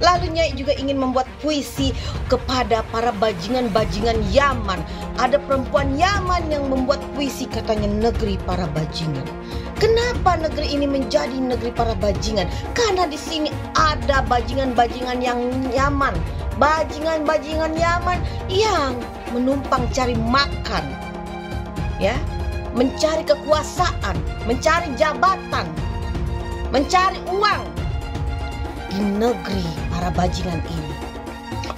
Lalu Nyai juga ingin membuat puisi kepada para bajingan-bajingan Yaman. Ada perempuan Yaman yang membuat puisi, katanya negeri para bajingan. Kenapa negeri ini menjadi negeri para bajingan? Karena di sini ada bajingan-bajingan yang Yaman. Bajingan-bajingan Yaman yang menumpang cari makan. Ya, mencari kekuasaan, mencari jabatan, mencari uang di negeri para bajingan ini.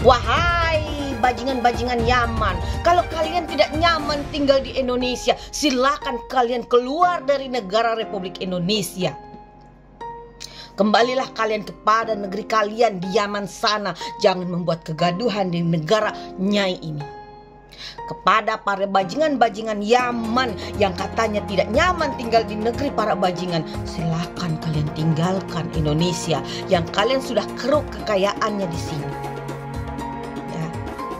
Wahai bajingan-bajingan Yaman, kalau kalian tidak nyaman tinggal di Indonesia, silakan kalian keluar dari negara Republik Indonesia. Kembalilah kalian kepada negeri kalian di Yaman sana. Jangan membuat kegaduhan di negara Nyai ini. Kepada para bajingan-bajingan Yaman yang katanya tidak nyaman tinggal di negeri para bajingan, silakan kalian tinggalkan Indonesia yang kalian sudah keruk kekayaannya di sini. Ya.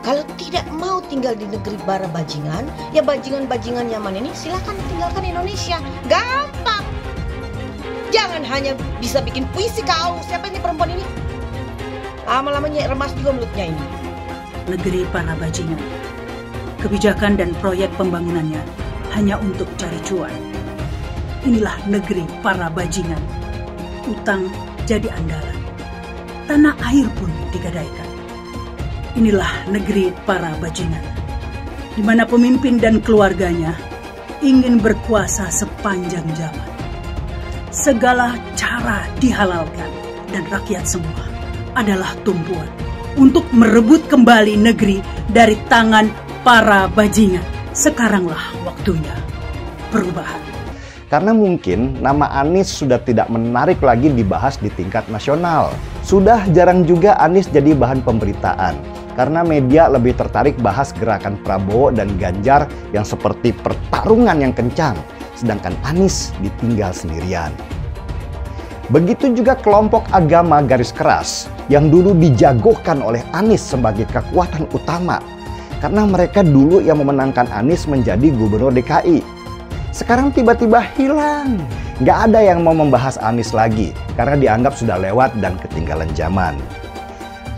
Kalau tidak mau tinggal di negeri para bajingan, ya bajingan-bajingan Yaman ini silakan tinggalkan Indonesia. Gampang. Jangan hanya bisa bikin puisi kau. Siapa ini perempuan ini? Lama-lamanya remas juga mulutnya ini. Negeri para bajingan. Kebijakan dan proyek pembangunannya hanya untuk cari cuan. Inilah negeri para bajingan. Utang jadi andalan. Tanah air pun digadaikan. Inilah negeri para bajingan, di mana pemimpin dan keluarganya ingin berkuasa sepanjang zaman. Segala cara dihalalkan dan rakyat semua adalah tumpuan untuk merebut kembali negeri dari tangan para bajingan. Sekaranglah waktunya perubahan. Karena mungkin nama Anies sudah tidak menarik lagi dibahas di tingkat nasional. Sudah jarang juga Anies jadi bahan pemberitaan. Karena media lebih tertarik bahas gerakan Prabowo dan Ganjar yang seperti pertarungan yang kencang. Sedangkan Anies ditinggal sendirian. Begitu juga kelompok agama garis keras yang dulu dijagokan oleh Anies sebagai kekuatan utama. Karena mereka dulu yang memenangkan Anies menjadi gubernur DKI. Sekarang tiba-tiba hilang. Nggak ada yang mau membahas Anies lagi. Karena dianggap sudah lewat dan ketinggalan zaman.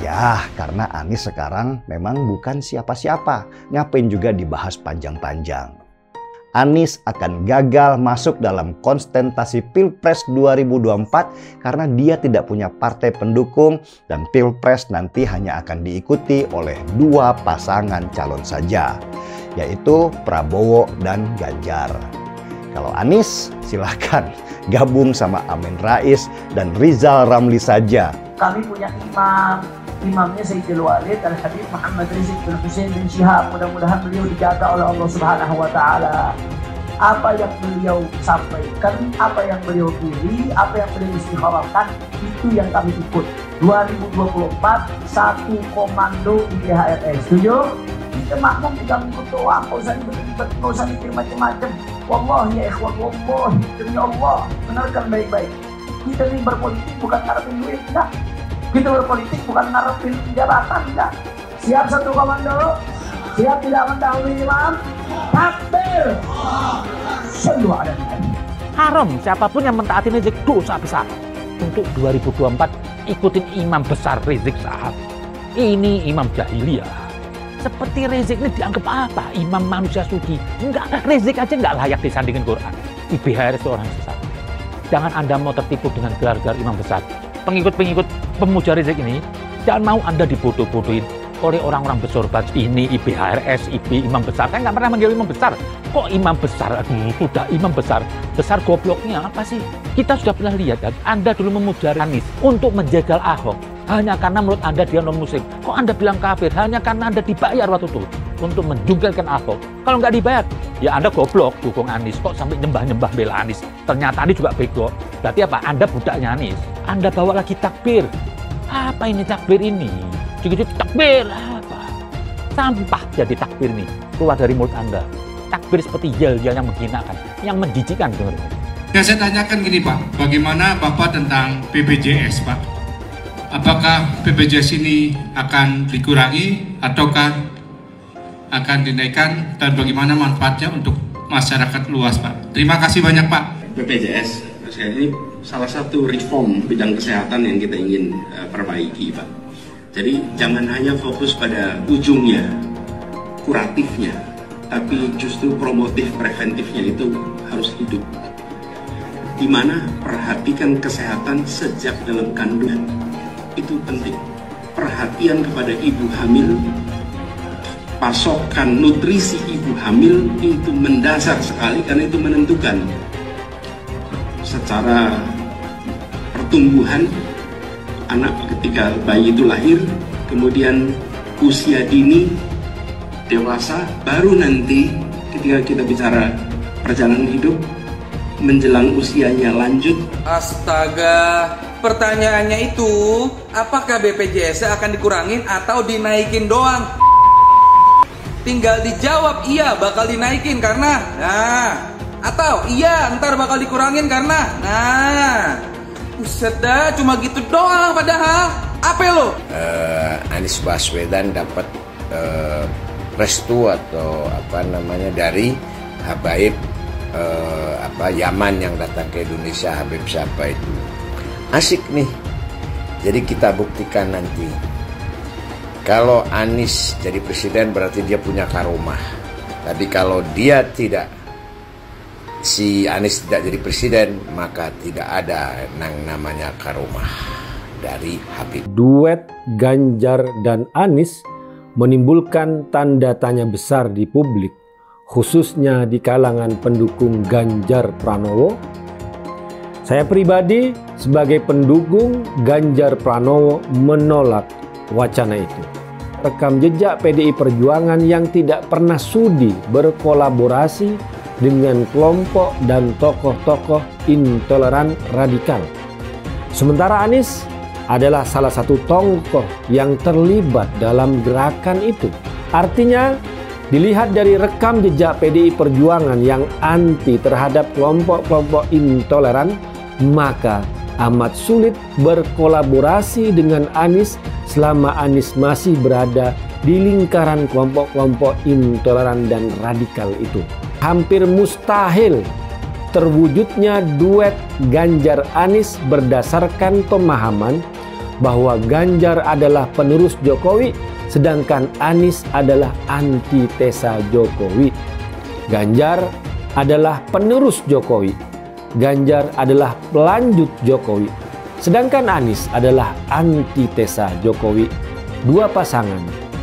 Ya, karena Anies sekarang memang bukan siapa-siapa. Ngapain juga dibahas panjang-panjang. Anies akan gagal masuk dalam konsentrasi Pilpres 2024 karena dia tidak punya partai pendukung dan Pilpres nanti hanya akan diikuti oleh dua pasangan calon saja, yaitu Prabowo dan Ganjar. Kalau Anies silahkan gabung sama Amin Rais dan Rizal Ramli saja. Kami punya imamnya Sayyidul Walid Al-Habib Muhammad Rizik bin Hussein bin Syihab. Mudah-mudahan beliau dijaga oleh Allah Subhanahu wa Ta'ala. Apa yang beliau sampaikan, apa yang beliau pilih, apa yang beliau istikharahkan, itu yang kami ikut. 2024 satu komando IPHRS. Setuju? Kita makmum tinggal ikut doa, nggak usah ribet, nggak usah mikir macam-macam. Wallahi ya ikhwan, wallahi demi Allah, benarkan baik-baik. Kita ini berpolitik bukan ngarepin duit, enggak. Kita berpolitik bukan ngarepin jabatan, enggak. Siap satu komando, siap tidak mendahului imam. Takbir. Sallu ala Nabi. Haram siapapun yang mentaati Rizik dosa besar. Untuk 2024 ikutin imam besar Rizik Sahab. Ini imam jahiliyah. Seperti Rizik ini dianggap apa? Imam manusia suci. Enggak, Rizik aja enggak layak disandingin Quran. IPHR itu orang sesat. Jangan Anda mau tertipu dengan gelar-gelar imam besar. Pengikut-pengikut pemuja Rizik ini, jangan mau Anda dibodoh-bodohin oleh orang-orang besar. Ini IPHRS, imam besar. Saya nggak pernah manggil imam besar. Kok imam besar? Sudah imam besar. Besar gobloknya apa sih? Kita sudah pernah lihat kan? Anda dulu memuja Anies untuk menjegal Ahok. Hanya karena menurut Anda dia non-muslim. Kok Anda bilang kafir? Hanya karena Anda dibayar waktu itu untuk menjungkelkan Ahok. Kalau nggak dibayar, ya Anda goblok dukung Anies. Kok sampai nyembah-nyembah bela Anies? Ternyata Anies juga bego. Berarti apa? Anda budaknya Anies. Anda bawa lagi takbir. Apa ini takbir ini? Dikit-dikit takbir apa? Sampah jadi takbir nih keluar dari mulut Anda. Takbir seperti yel-yel yang menghinakan, yang menjijikan. Ya, saya tanyakan gini Pak, bagaimana Bapak tentang BPJS Pak? Apakah BPJS ini akan dikurangi ataukah akan dinaikkan dan bagaimana manfaatnya untuk masyarakat luas Pak? Terima kasih banyak Pak. BPJS ini salah satu reform bidang kesehatan yang kita ingin perbaiki, Pak. Jadi jangan hanya fokus pada ujungnya, kuratifnya, tapi justru promotif preventifnya itu harus hidup. Di mana perhatikan kesehatan sejak dalam kandungan itu penting. Perhatian kepada ibu hamil, pasokan nutrisi ibu hamil itu mendasar sekali karena itu menentukan secara pertumbuhan anak ketika bayi itu lahir, kemudian usia dini, dewasa, baru nanti ketika kita bicara perjalanan hidup menjelang usianya lanjut. Astaga, pertanyaannya itu apakah BPJS akan dikurangin atau dinaikin doang? Tinggal dijawab iya bakal dinaikin karena atau iya ntar bakal dikurangin karena buset dah, cuma gitu doang padahal. Apa lo? Anies Baswedan dapat restu atau dari habaib Yaman yang datang ke Indonesia, Habib siapa itu. Asik nih. Jadi kita buktikan nanti. Kalau Anies jadi presiden berarti dia punya karomah. Tapi kalau dia tidak, si Anies tidak jadi presiden, maka tidak ada yang namanya karomah dari Habib. Duet Ganjar dan Anies menimbulkan tanda tanya besar di publik, khususnya di kalangan pendukung Ganjar Pranowo. Saya pribadi sebagai pendukung Ganjar Pranowo menolak wacana itu. Rekam jejak PDI Perjuangan yang tidak pernah sudi berkolaborasi dengan kelompok dan tokoh-tokoh intoleran radikal. Sementara Anies adalah salah satu tokoh yang terlibat dalam gerakan itu. Artinya, dilihat dari rekam jejak PDI Perjuangan yang anti terhadap kelompok-kelompok intoleran, maka amat sulit berkolaborasi dengan Anies selama Anies masih berada di lingkaran kelompok-kelompok intoleran dan radikal itu. Hampir mustahil terwujudnya duet Ganjar Anies berdasarkan pemahaman bahwa Ganjar adalah penerus Jokowi, sedangkan Anies adalah antitesa Jokowi. Ganjar adalah penerus Jokowi, Ganjar adalah pelanjut Jokowi, sedangkan Anies adalah antitesa Jokowi. Dua pasangan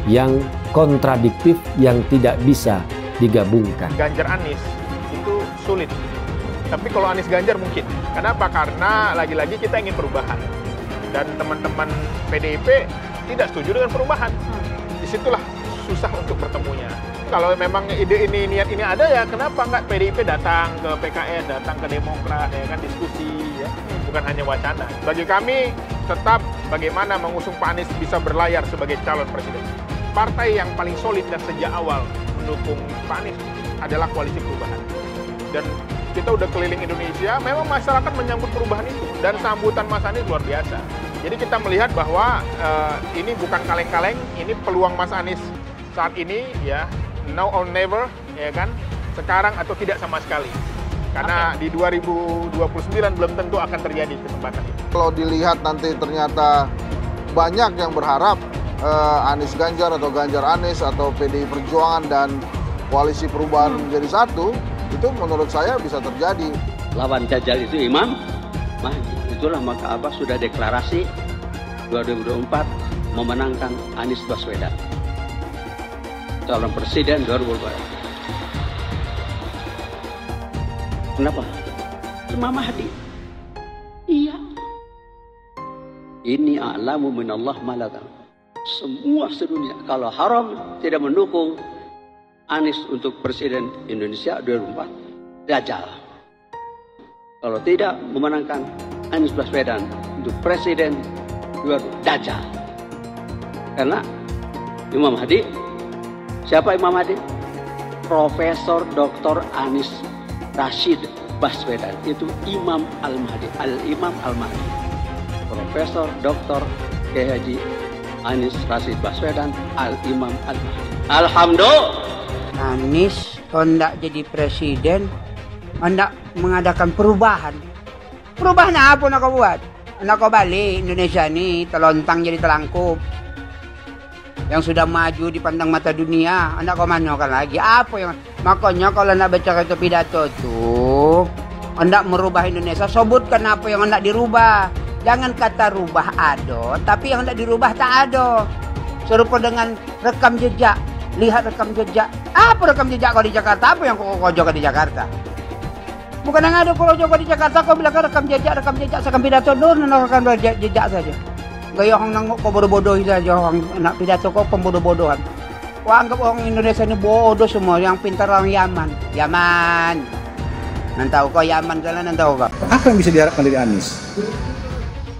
yang kontradiktif yang tidak bisa digabungkan. Ganjar Anies itu sulit, tapi kalau Anies Ganjar mungkin. Kenapa? Karena lagi-lagi kita ingin perubahan, dan teman-teman PDIP tidak setuju dengan perubahan. Disitulah susah untuk bertemunya. Kalau memang ide ini, niat ini ada, ya kenapa nggak PDIP datang ke PKS, datang ke Demokrat, ya kan, diskusi, ya, bukan hanya wacana. Bagi kami tetap bagaimana mengusung Pak Anies bisa berlayar sebagai calon presiden. Partai yang paling solid dan sejak awal mendukung Pak Anies adalah Koalisi Perubahan. Dan kita udah keliling Indonesia, memang masyarakat menyambut perubahan itu, dan sambutan Mas Anies luar biasa. Jadi kita melihat bahwa ini bukan kaleng-kaleng, ini peluang Mas Anies saat ini, ya, now or never, ya kan, sekarang atau tidak sama sekali. Karena di 2029 belum tentu akan terjadi kesempatan itu. Kalau dilihat nanti ternyata banyak yang berharap Anies Ganjar atau Ganjar Anies atau PDI Perjuangan dan Koalisi Perubahan menjadi satu, itu menurut saya bisa terjadi. Lawan Dajjal itu Imam Mahdi. Itulah maka Abbas sudah deklarasi 2024 memenangkan Anies Baswedan calon presiden 2024. Kenapa? Imam Mahdi. Iya. Ini a'lamu minallah malakan. Semua sedunia kalau haram tidak mendukung Anies untuk presiden Indonesia 2024, Dajjal. Kalau tidak memenangkan Anies Baswedan untuk presiden 2024, Dajjal. Karena Imam Mahdi, siapa Imam Mahdi? Profesor Dr. Anies Rashid Baswedan, itu Imam Al-Mahdi, Al-Imam Al-Mahdi. Profesor Dr. Haji Anies Rashid Baswedan, Al-Imam Al-Mahdi. Alhamdulillah. Anies kalau tidak jadi presiden, hendak mengadakan perubahan. Perubahan apa nak kau buat? Nak kau balik Indonesia ni telontang jadi telangkup. Yang sudah maju dipandang mata dunia, anak kau manakan lagi? Apa yang makanya kalau nak baca itu pidato tuh, hendak merubah Indonesia, sebutkan apa yang hendak dirubah. Jangan kata rubah ada, tapi yang hendak dirubah tak ada. Serupa dengan rekam jejak. Lihat rekam jejak. Apa rekam jejak kau di Jakarta? Apa yang kau jaga di Jakarta? Bukan yang ada kalau jaga di Jakarta kau bilang rekam jejak, sekarang pidato dulu rekam jejak saja. Gaya orang nangok kau bodoh-bodoh saja, orang nak pidato kau pembodoh-bodohan. Kau anggap orang Indonesia ini bodoh semua, yang pintar orang Yaman. Yaman. Nantau kau Yaman kalian nantau kau. Apa yang bisa diharapkan dari Anies?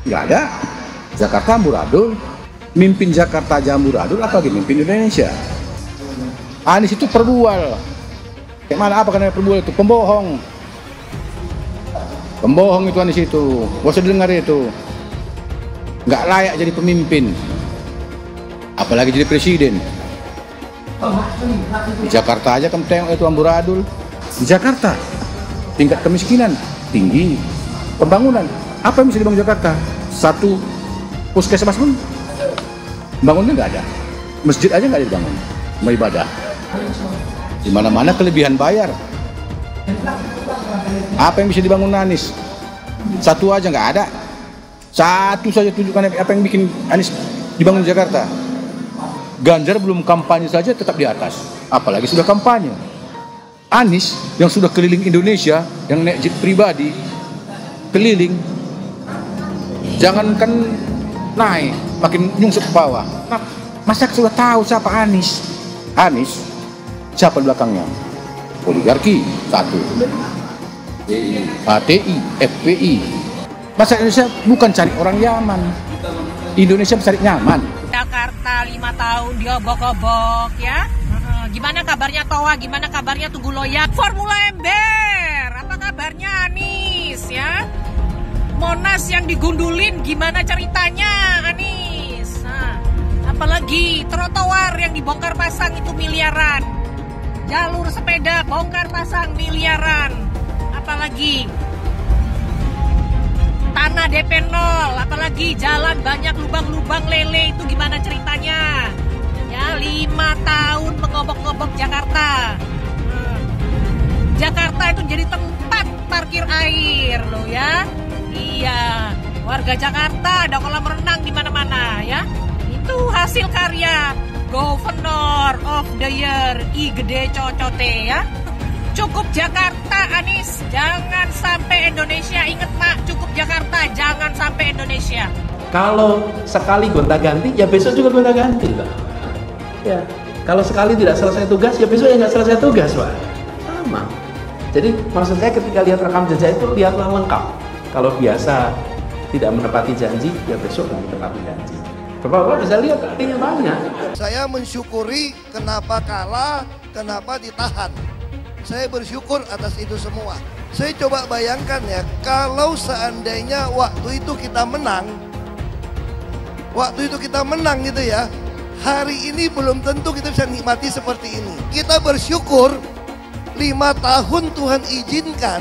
Nggak ada. Jakarta amburadul. Mimpin Jakarta aja amburadul, apalagi mimpin Indonesia. Anies itu perbual. Kayak mana apa karena perbual itu? Pembohong. Pembohong itu Anies itu. Gak usah dengar itu. Nggak layak jadi pemimpin. Apalagi jadi presiden. Di Jakarta aja kamu tengok itu amburadul. Di Jakarta tingkat kemiskinan tinggi. Pembangunan apa yang bisa dibangun Jakarta? Satu puskesmas pun bangunnya nggak ada. Masjid aja nggak dibangun. Mau ibadah. Di mana-mana kelebihan bayar. Apa yang bisa dibangun Anies? Satu aja nggak ada. Satu saja tunjukkan apa yang bikin Anies dibangun di Jakarta. Ganjar belum kampanye saja tetap di atas. Apalagi sudah kampanye. Anies yang sudah keliling Indonesia, yang naik jet pribadi, keliling. Jangankan naik, makin nyungsep ke bawah. Nah, masyarakat sudah tahu siapa Anies. Anies, siapa belakangnya? Oligarki, satu. HTI, FPI. Masyarakat Indonesia bukan cari orang Yaman. Indonesia mencari nyaman. Jakarta 5 tahun diobok-obok ya. Gimana kabarnya Toa? Gimana kabarnya Tugu Loyak? Formula Ember, apa kabarnya Anies ya? Monas yang digundulin, gimana ceritanya Anies? Nah, apalagi trotoar yang dibongkar pasang itu miliaran. Jalur sepeda bongkar pasang miliaran. Apalagi tanah DP 0, apalagi jalan banyak lubang-lubang lele, itu gimana ceritanya? Ya, 5 tahun mengobok-ngobok Jakarta. Jakarta itu jadi tempat parkir air loh ya. Iya, warga Jakarta ada kolam renang di mana-mana ya. Itu hasil karya Governor of the Year I Gede Cocote ya. Cukup Jakarta Anies, jangan sampai Indonesia. Ingat Pak, cukup Jakarta, jangan sampai Indonesia. Kalau sekali gonta-ganti, ya besok juga gonta-ganti Pak. Ya, kalau sekali tidak selesai tugas, ya besok ya nggak selesai tugas Pak. Sama. Jadi maksud saya ketika lihat rekam jejak itu lihatlah lengkap. Kalau biasa tidak menepati janji, ya besok nggak menepati janji. Bapak-bapak bisa lihat artinya banyak. Saya mensyukuri kenapa kalah, kenapa ditahan. Saya bersyukur atas itu semua. Saya coba bayangkan ya, kalau seandainya waktu itu kita menang gitu ya, hari ini belum tentu kita bisa nikmati seperti ini. Kita bersyukur 5 tahun Tuhan izinkan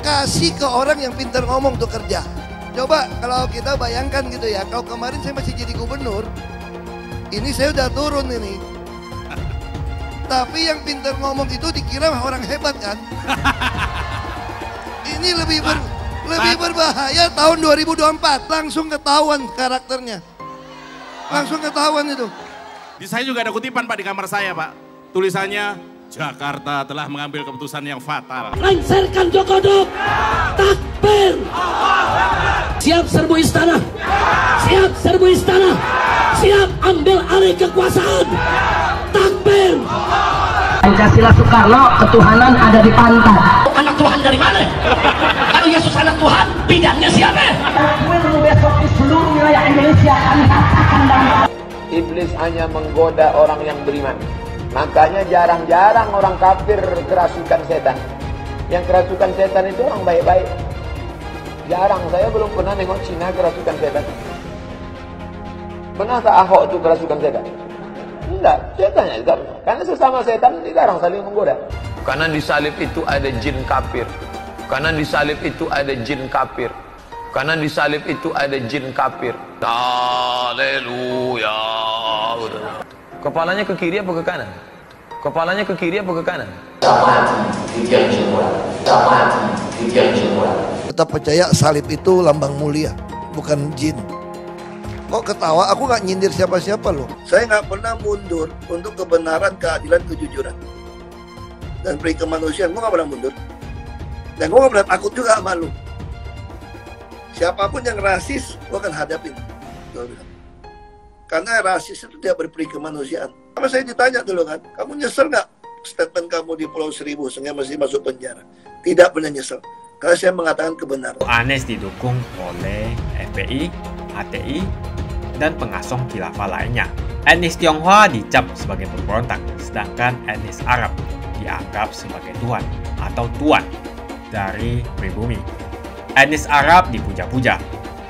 kasih ke orang yang pintar ngomong untuk kerja. Coba kalau kita bayangkan gitu ya, kalau kemarin saya masih jadi gubernur, ini saya udah turun ini. Tapi yang pintar ngomong itu dikira orang hebat kan? Ini lebih berbahaya tahun 2024. Langsung ketahuan karakternya. Langsung ketahuan itu. Di saya juga ada kutipan Pak di kamar saya Pak. Tulisannya, Jakarta telah mengambil keputusan yang fatal. Lengserkan Jokodok. Takbir. Siap serbu istana. Siap serbu istana. Siap ambil alih kekuasaan. Takbir. Pancasila Soekarno, ketuhanan ada di pantat. Anak Tuhan dari mana? Kalau Yesus anak Tuhan, bidangnya siapa? Besok di seluruh wilayah Indonesia kami katakan dan Iblis hanya menggoda orang yang beriman. Makanya jarang-jarang orang kafir kerasukan setan. Yang kerasukan setan itu orang baik-baik. Jarang, saya belum pernah nengok Cina kerasukan setan. Pernah tak Ahok itu kerasukan setan? Enggak, setannya juga. Karena sesama setan dilarang saling menggoda. Karena di salib itu ada jin kafir. Karena di salib itu ada jin kafir. Karena di salib itu ada jin kafir. Haleluya. Kepalanya ke kiri apa ke kanan? Kepalanya ke kiri apa ke kanan? Kita percaya salib itu lambang mulia, bukan jin. Kok ketawa? Aku nggak nyindir siapa-siapa loh. Saya nggak pernah mundur untuk kebenaran, keadilan, kejujuran. Dan peri kemanusiaan, gue nggak pernah mundur. Dan gue nggak pernah takut juga sama lu. Siapapun yang rasis, gue akan hadapin. Karena rasis itu tidak berperi kemanusiaan. Sama saya ditanya dulu kan, kamu nyesel nggak statement kamu di Pulau Seribu sehingga masih masuk penjara? Tidak pernah nyesel. Karena saya mengatakan kebenaran. Anies didukung oleh FPI, HTI, dan pengasong khilafah lainnya. Etnis Tionghoa dicap sebagai pemberontak, sedangkan etnis Arab dianggap sebagai tuan atau tuan dari pribumi. Etnis Arab dipuja-puja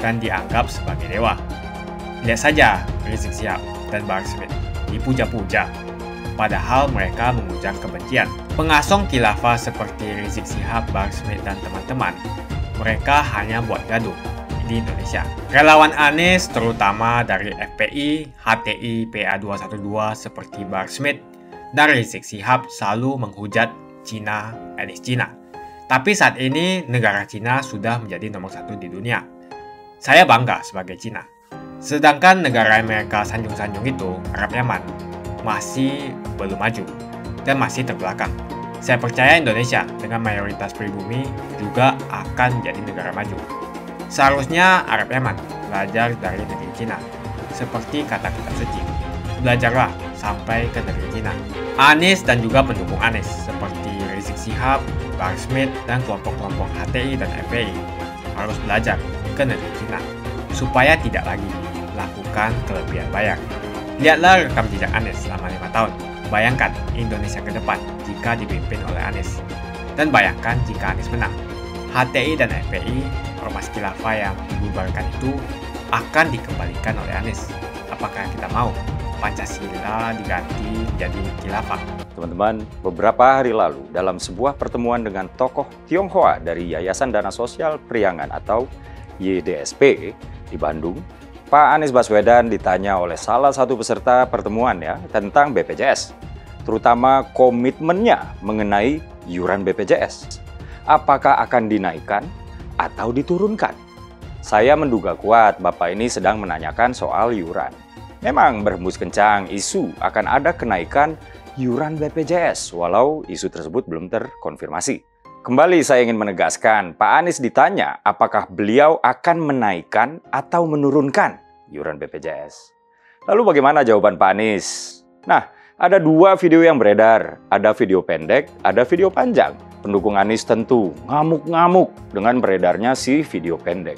dan dianggap sebagai dewa. Lihat saja Rizik Syihab dan Bahar Smith dipuja-puja, padahal mereka mengujar kebencian. Pengasong khilafah seperti Rizik Syihab, Bahar Smith, dan teman-teman, mereka hanya buat gaduh di Indonesia. Relawan Anies, terutama dari FPI, HTI, PA212 seperti Bahar Smith dan Rizik Syihab selalu menghujat Cina, etnis Cina. Tapi saat ini negara Cina sudah menjadi nomor 1 di dunia. Saya bangga sebagai Cina. Sedangkan negara Amerika sanjung-sanjung itu, Arab Yaman, masih belum maju dan masih terbelakang. Saya percaya Indonesia dengan mayoritas pribumi juga akan menjadi negara maju. Seharusnya Arab Yaman belajar dari negeri Cina. Seperti kata kitab suci, belajarlah sampai ke negeri Cina. Anies dan juga pendukung Anies seperti Rizik Syihab, Bahar Smith, dan kelompok-kelompok HTI dan FPI harus belajar ke negeri Cina supaya tidak lagi melakukan kelebihan bayar. Lihatlah rekam jejak Anies selama 5 tahun. Bayangkan Indonesia ke depan jika dipimpin oleh Anies. Dan bayangkan jika Anies menang. HTI dan FPI, ormas khilafah yang dibubarkan itu akan dikembalikan oleh Anies. Apakah kita mau Pancasila diganti jadi khilafah? Teman-teman, beberapa hari lalu dalam sebuah pertemuan dengan tokoh Tionghoa dari Yayasan Dana Sosial Priangan atau YDSP di Bandung, Pak Anies Baswedan ditanya oleh salah satu peserta pertemuan tentang BPJS, terutama komitmennya mengenai iuran BPJS. Apakah akan dinaikkan atau diturunkan? Saya menduga kuat Bapak ini sedang menanyakan soal iuran. Memang berhembus kencang isu akan ada kenaikan iuran BPJS, walau isu tersebut belum terkonfirmasi. Kembali saya ingin menegaskan, Pak Anies ditanya apakah beliau akan menaikkan atau menurunkan iuran BPJS. Lalu bagaimana jawaban Pak Anies? Nah, ada 2 video yang beredar. Ada video pendek, ada video panjang. Pendukung Anies tentu ngamuk-ngamuk dengan beredarnya si video pendek.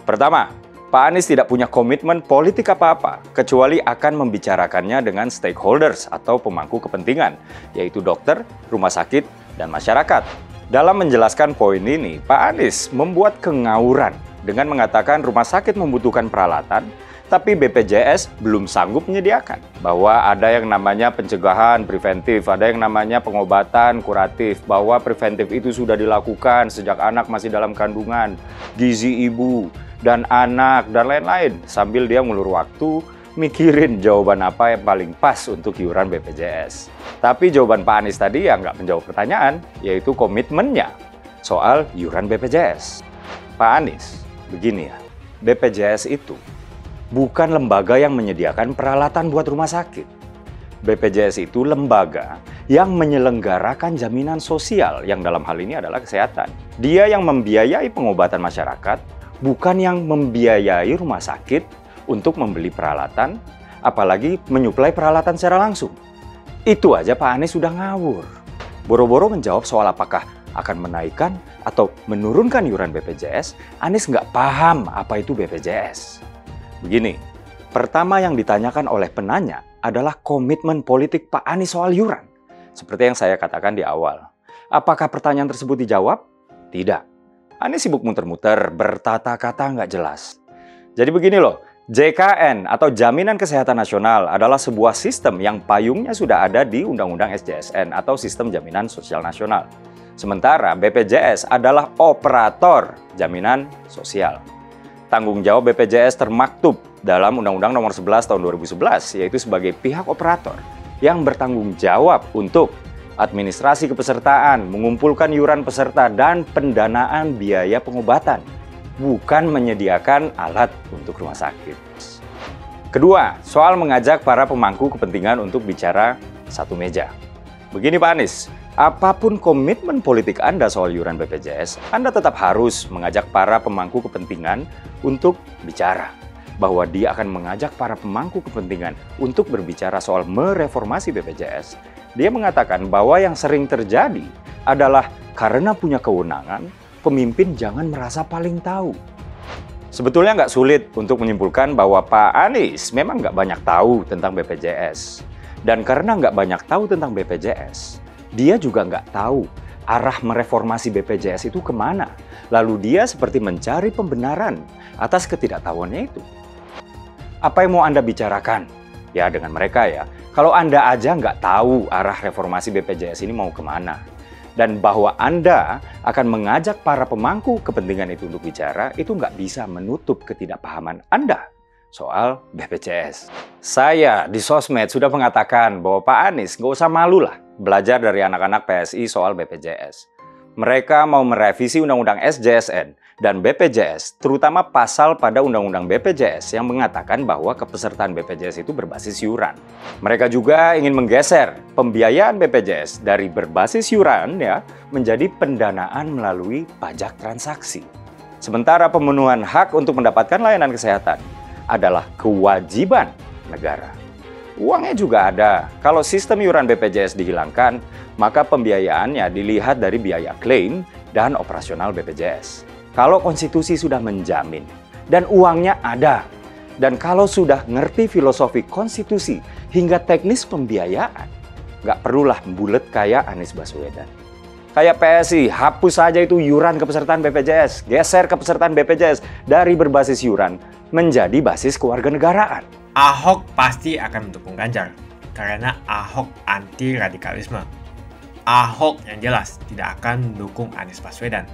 Pertama, Pak Anies tidak punya komitmen politik apa-apa, kecuali akan membicarakannya dengan stakeholders atau pemangku kepentingan, yaitu dokter, rumah sakit, dan masyarakat. Dalam menjelaskan poin ini, Pak Anies membuat kengawuran dengan mengatakan rumah sakit membutuhkan peralatan, tapi BPJS belum sanggup menyediakan. Bahwa ada yang namanya pencegahan preventif, ada yang namanya pengobatan kuratif, bahwa preventif itu sudah dilakukan sejak anak masih dalam kandungan, gizi ibu, dan anak, dan lain-lain. Sambil dia ngulur waktu, mikirin jawaban apa yang paling pas untuk iuran BPJS. Tapi jawaban Pak Anies tadi nggak menjawab pertanyaan, yaitu komitmennya soal iuran BPJS. Pak Anies, begini BPJS itu bukan lembaga yang menyediakan peralatan buat rumah sakit. BPJS itu lembaga yang menyelenggarakan jaminan sosial, yang dalam hal ini adalah kesehatan. Dia yang membiayai pengobatan masyarakat, bukan yang membiayai rumah sakit untuk membeli peralatan, apalagi menyuplai peralatan secara langsung. Itu aja Pak Anies sudah ngawur. Boro-boro menjawab soal apakah akan menaikkan atau menurunkan iuran BPJS, Anies nggak paham apa itu BPJS. Begini, pertama yang ditanyakan oleh penanya adalah komitmen politik Pak Anies soal iuran. Seperti yang saya katakan di awal. Apakah pertanyaan tersebut dijawab? Tidak. Anies sibuk muter-muter, bertata kata nggak jelas. Jadi begini loh, JKN atau Jaminan Kesehatan Nasional adalah sebuah sistem yang payungnya sudah ada di Undang-Undang SJSN atau Sistem Jaminan Sosial Nasional. Sementara BPJS adalah operator jaminan sosial. tanggung jawab BPJS termaktub dalam Undang-Undang Nomor 11 Tahun 2011, yaitu sebagai pihak operator yang bertanggung jawab untuk administrasi kepesertaan, mengumpulkan iuran peserta, dan pendanaan biaya pengobatan, bukan menyediakan alat untuk rumah sakit. Kedua, soal mengajak para pemangku kepentingan untuk bicara satu meja. Begini Pak Anies, apapun komitmen politik Anda soal iuran BPJS, Anda tetap harus mengajak para pemangku kepentingan untuk bicara. Bahwa dia akan mengajak para pemangku kepentingan untuk berbicara soal mereformasi BPJS. Dia mengatakan bahwa yang sering terjadi adalah karena punya kewenangan, pemimpin jangan merasa paling tahu. Sebetulnya nggak sulit untuk menyimpulkan bahwa Pak Anies memang nggak banyak tahu tentang BPJS. Dan karena nggak banyak tahu tentang BPJS, dia juga nggak tahu arah mereformasi BPJS itu kemana. Lalu dia seperti mencari pembenaran atas ketidaktahuannya itu. Apa yang mau Anda bicarakan? Ya dengan mereka ya. Kalau Anda aja nggak tahu arah reformasi BPJS ini mau kemana. Dan bahwa Anda akan mengajak para pemangku kepentingan itu untuk bicara, itu nggak bisa menutup ketidakpahaman Anda soal BPJS. Saya di sosmed sudah mengatakan bahwa Pak Anies nggak usah malu lah belajar dari anak-anak PSI soal BPJS. Mereka mau merevisi Undang-Undang SJSN dan BPJS, terutama pasal pada Undang-Undang BPJS yang mengatakan bahwa kepesertaan BPJS itu berbasis iuran. Mereka juga ingin menggeser pembiayaan BPJS dari berbasis iuran ya menjadi pendanaan melalui pajak transaksi. Sementara pemenuhan hak untuk mendapatkan layanan kesehatan adalah kewajiban negara. Uangnya juga ada. Kalau sistem iuran BPJS dihilangkan, maka pembiayaannya dilihat dari biaya klaim dan operasional BPJS. Kalau konstitusi sudah menjamin dan uangnya ada, dan kalau sudah ngerti filosofi konstitusi hingga teknis pembiayaan, nggak perlulah bulet kayak Anies Baswedan. Kayak PSI, hapus saja itu iuran kepesertaan BPJS, geser kepesertaan BPJS dari berbasis iuran menjadi basis kewarganegaraan. Ahok pasti akan mendukung Ganjar karena Ahok anti radikalisme. Ahok yang jelas tidak akan mendukung Anies Baswedan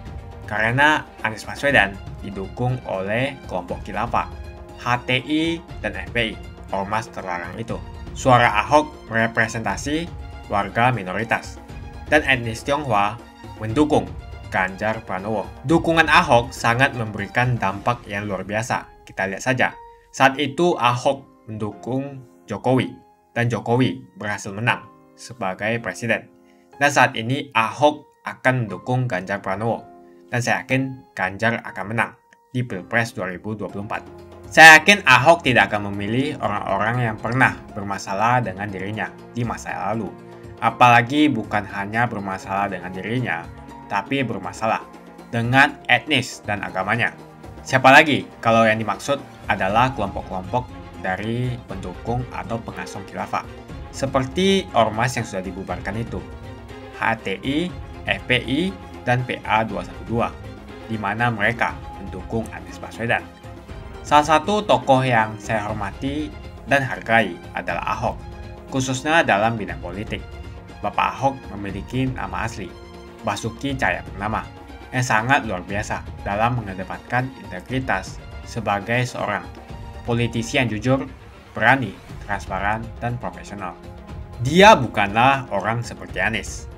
karena Anies Baswedan didukung oleh kelompok khilafah, HTI dan FPI, ormas terlarang itu. Suara Ahok merepresentasi warga minoritas dan etnis Tionghoa mendukung Ganjar Pranowo. Dukungan Ahok sangat memberikan dampak yang luar biasa. Kita lihat saja. Saat itu Ahok mendukung Jokowi dan Jokowi berhasil menang sebagai presiden. Dan saat ini Ahok akan mendukung Ganjar Pranowo dan saya yakin Ganjar akan menang di Pilpres 2024. Saya yakin Ahok tidak akan memilih orang-orang yang pernah bermasalah dengan dirinya di masa lalu. Apalagi bukan hanya bermasalah dengan dirinya, tapi bermasalah dengan etnis dan agamanya. Siapa lagi kalau yang dimaksud adalah kelompok-kelompok dari pendukung atau pengasong khilafah. Seperti ormas yang sudah dibubarkan itu, HTI, FPI, dan PA212, di mana mereka mendukung Anies Baswedan. Salah satu tokoh yang saya hormati dan hargai adalah Ahok, khususnya dalam bidang politik. Bapak Ahok memiliki nama asli, Basuki Cahayapurnama, yang sangat luar biasa dalam mengedepankan integritas sebagai seorang politisi yang jujur, berani, transparan, dan profesional. Dia bukanlah orang seperti Anies.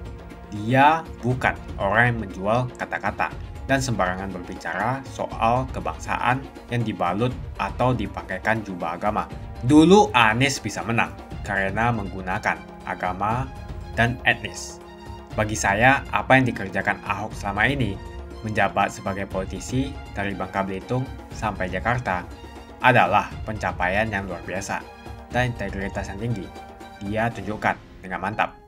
Dia bukan orang yang menjual kata-kata dan sembarangan berbicara soal kebangsaan yang dibalut atau dipakaikan jubah agama. Dulu Anies bisa menang karena menggunakan agama dan etnis. Bagi saya, apa yang dikerjakan Ahok selama ini, menjabat sebagai politisi dari Bangka Belitung sampai Jakarta, adalah pencapaian yang luar biasa dan integritas yang tinggi. Dia tunjukkan dengan mantap.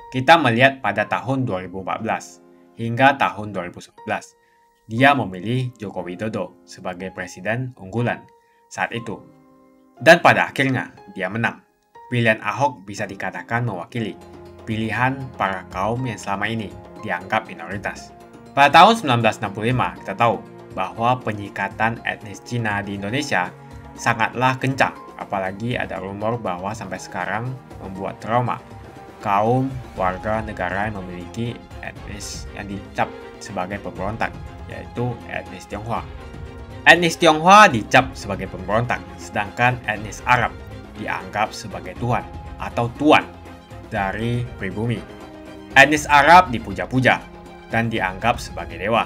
Kita melihat pada tahun 2014 hingga tahun 2019, dia memilih Joko Widodo sebagai presiden unggulan saat itu. Dan pada akhirnya, dia menang. Pilihan Ahok bisa dikatakan mewakili pilihan para kaum yang selama ini dianggap minoritas. Pada tahun 1965, kita tahu bahwa penyikatan etnis Cina di Indonesia sangatlah kencang, apalagi ada rumor bahwa sampai sekarang membuat trauma kaum warga negara yang memiliki etnis yang dicap sebagai pemberontak, yaitu etnis Tionghoa. Etnis Tionghoa dicap sebagai pemberontak, sedangkan etnis Arab dianggap sebagai Tuhan atau Tuan dari pribumi. Etnis Arab dipuja-puja dan dianggap sebagai dewa.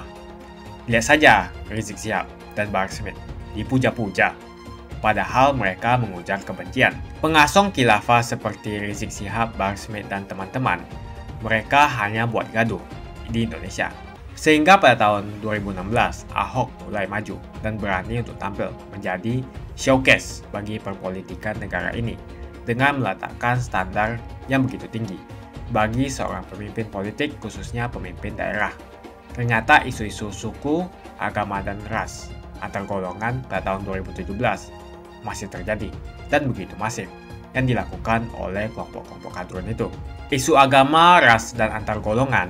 Lihat saja Rizik Syihab dan Bahar Smith dipuja-puja, padahal mereka mengujar kebencian. Pengasong khilafah seperti Rizik Syihab, Bahar Smith, dan teman-teman, mereka hanya buat gaduh di Indonesia. Sehingga pada tahun 2016, Ahok mulai maju dan berani untuk tampil menjadi showcase bagi perpolitikan negara ini dengan meletakkan standar yang begitu tinggi bagi seorang pemimpin politik, khususnya pemimpin daerah. Ternyata isu-isu suku, agama, dan ras antar golongan pada tahun 2017 masih terjadi dan begitu masif yang dilakukan oleh kelompok-kelompok kadrun itu. Isu agama, ras, dan antar golongan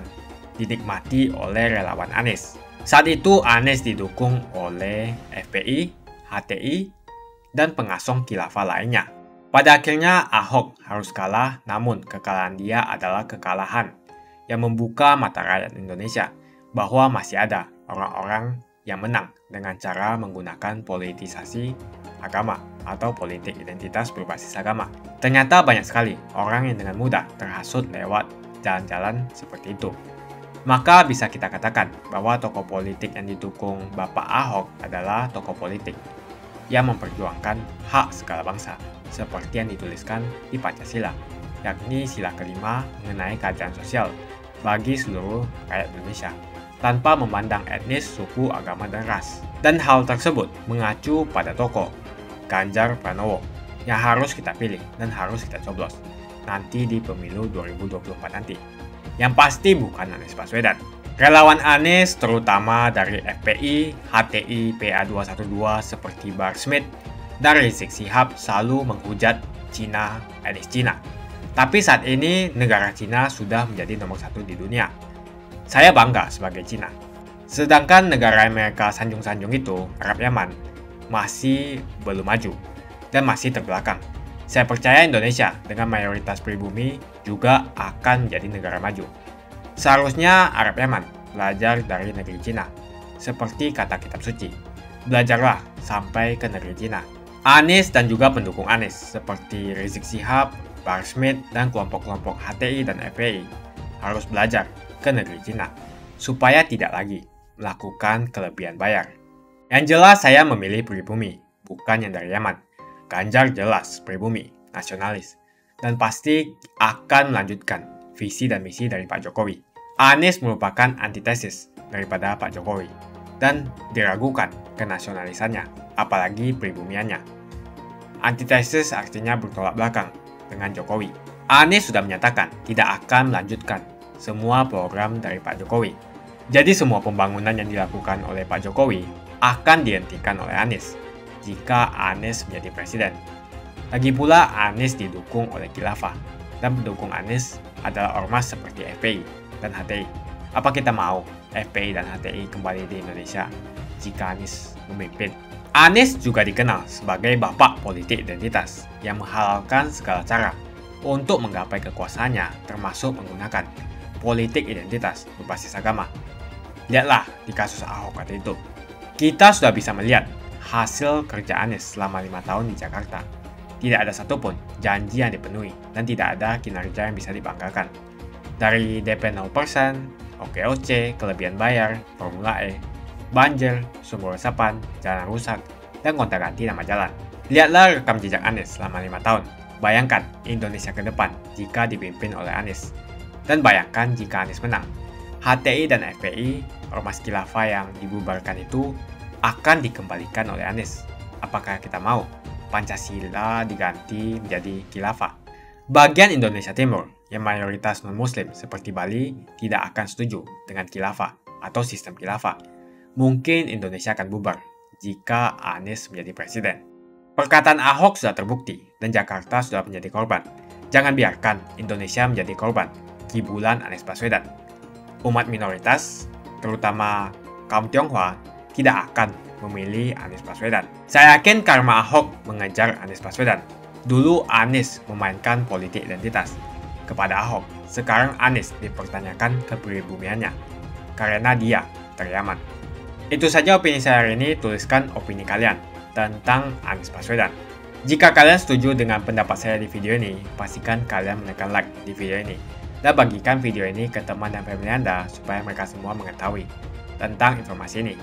dinikmati oleh relawan Anies. Saat itu Anies didukung oleh FPI, HTI, dan pengasong khilafah lainnya. Pada akhirnya Ahok harus kalah, namun kekalahan dia adalah kekalahan yang membuka mata rakyat Indonesia bahwa masih ada orang-orang yang menang dengan cara menggunakan politisasi agama atau politik identitas berbasis agama. Ternyata banyak sekali orang yang dengan mudah terhasut lewat jalan-jalan seperti itu. Maka bisa kita katakan bahwa tokoh politik yang didukung Bapak Ahok adalah tokoh politik yang memperjuangkan hak segala bangsa, seperti yang dituliskan di Pancasila, yakni sila kelima mengenai keadilan sosial bagi seluruh rakyat Indonesia, tanpa memandang etnis, suku, agama, dan ras. Dan hal tersebut mengacu pada tokoh Ganjar Pranowo yang harus kita pilih dan harus kita coblos nanti di pemilu 2024 nanti. Yang pasti bukan Anies Baswedan. Relawan Anies terutama dari FPI, HTI, PA212 seperti Bahar Smith dan Rizik Syihab selalu menghujat Cina, etnis Cina. Tapi saat ini negara Cina sudah menjadi nomor 1 di dunia. Saya bangga sebagai Cina. Sedangkan negara Amerika sanjung-sanjung itu, Arab Yaman, masih belum maju dan masih terbelakang. Saya percaya Indonesia dengan mayoritas pribumi juga akan menjadi negara maju. Seharusnya Arab Yaman belajar dari negeri Cina. Seperti kata kitab suci, belajarlah sampai ke negeri Cina. Anies dan juga pendukung Anies seperti Rizik Syihab, Bahar Smith, dan kelompok-kelompok HTI dan FPI harus belajar ke negeri Cina supaya tidak lagi melakukan kelebihan bayar. Yang jelas saya memilih pribumi, bukan yang dari Yaman. Ganjar jelas pribumi, nasionalis, dan pasti akan melanjutkan visi dan misi dari Pak Jokowi. Anies merupakan antitesis daripada Pak Jokowi dan diragukan kenasionalisannya, apalagi pribumiannya. Antitesis artinya bertolak belakang dengan Jokowi. Anies sudah menyatakan tidak akan melanjutkan semua program dari Pak Jokowi. Jadi semua pembangunan yang dilakukan oleh Pak Jokowi akan dihentikan oleh Anies jika Anies menjadi presiden. Lagi pula Anies didukung oleh khilafah dan pendukung Anies adalah ormas seperti FPI dan HTI. Apa kita mau FPI dan HTI kembali di Indonesia jika Anies memimpin? Anies juga dikenal sebagai bapak politik identitas yang menghalalkan segala cara untuk menggapai kekuasaannya, termasuk menggunakan politik identitas berbasis agama. Lihatlah di kasus Ahok waktu itu. Kita sudah bisa melihat hasil kerja Anies selama 5 tahun di Jakarta. Tidak ada satupun janji yang dipenuhi dan tidak ada kinerja yang bisa dibanggakan. Dari DP 0%, OKOC, kelebihan bayar, Formula E, banjir, sumber resapan, jalan rusak, dan gonta-ganti nama jalan. Lihatlah rekam jejak Anies selama 5 tahun. Bayangkan Indonesia ke depan jika dipimpin oleh Anies. Dan bayangkan jika Anies menang. HTI dan FPI, ormas khilafah yang dibubarkan itu akan dikembalikan oleh Anies. Apakah kita mau Pancasila diganti menjadi khilafah? Bagian Indonesia Timur yang mayoritas non-muslim seperti Bali tidak akan setuju dengan khilafah atau sistem khilafah. Mungkin Indonesia akan bubar jika Anies menjadi presiden. Perkataan Ahok sudah terbukti dan Jakarta sudah menjadi korban. Jangan biarkan Indonesia menjadi korban kibulan Anies Baswedan. Umat minoritas, terutama kaum Tionghoa, tidak akan memilih Anies Baswedan. Saya yakin karma Ahok mengejar Anies Baswedan. Dulu Anies memainkan politik identitas kepada Ahok. Sekarang Anies dipertanyakan kepribumiannya karena dia dari Yaman. Itu saja opini saya hari ini, tuliskan opini kalian tentang Anies Baswedan. Jika kalian setuju dengan pendapat saya di video ini, pastikan kalian menekan like di video ini. Dan bagikan video ini ke teman dan family Anda supaya mereka semua mengetahui tentang informasi ini.